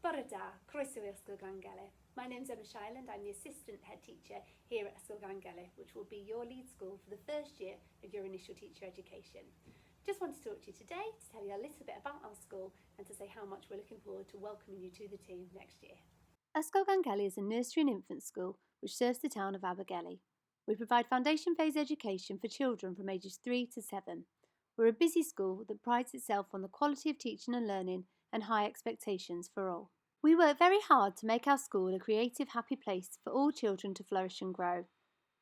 Bore da, croeso I Ysgol Glan Gele. My name's Emma Shiland. I'm the assistant head teacher here at Ysgol Glan Gele, which will be your lead school for the first year of your initial teacher education. Just want to talk to you today to tell you a little bit about our school and to say how much we're looking forward to welcoming you to the team next year. Ysgol Glan Gele is a nursery and infant school which serves the town of Abergele. We provide foundation phase education for children from ages 3 to 7. We're a busy school that prides itself on the quality of teaching and learning and high expectations for all. We work very hard to make our school a creative, happy place for all children to flourish and grow.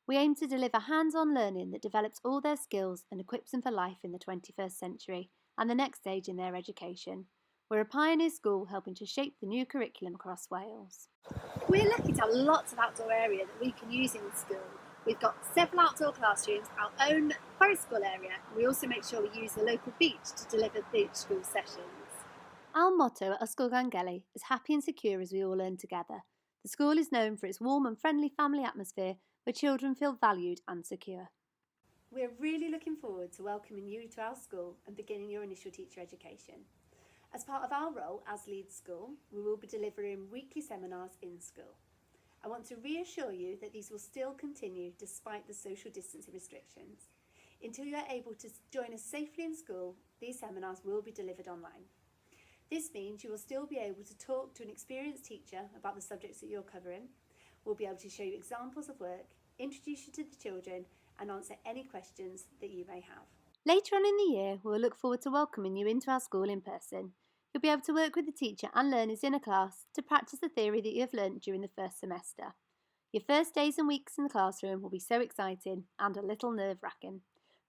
We aim to deliver hands-on learning that develops all their skills and equips them for life in the 21st century and the next stage in their education. We're a pioneer school helping to shape the new curriculum across Wales. We're lucky to have lots of outdoor area that we can use in the school. We've got several outdoor classrooms, our own Prifysgol area, and we also make sure we use the local beach to deliver beach school sessions. Our motto at Ysgol Glan Gele is happy and secure as we all learn together. The school is known for its warm and friendly family atmosphere where children feel valued and secure. We're really looking forward to welcoming you to our school and beginning your initial teacher education. As part of our role as lead school, we will be delivering weekly seminars in school. I want to reassure you that these will still continue despite the social distancing restrictions. Until you are able to join us safely in school, these seminars will be delivered online. This means you will still be able to talk to an experienced teacher about the subjects that you're covering. We'll be able to show you examples of work, introduce you to the children and answer any questions that you may have. Later on in the year, we'll look forward to welcoming you into our school in person. You'll be able to work with the teacher and learners in a class to practice the theory that you have learnt during the first semester. Your first days and weeks in the classroom will be so exciting and a little nerve-wracking,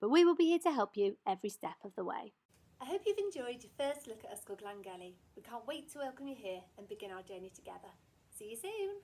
but we will be here to help you every step of the way. I hope you've enjoyed your first look at Ysgol Glan Gele. We can't wait to welcome you here and begin our journey together. See you soon!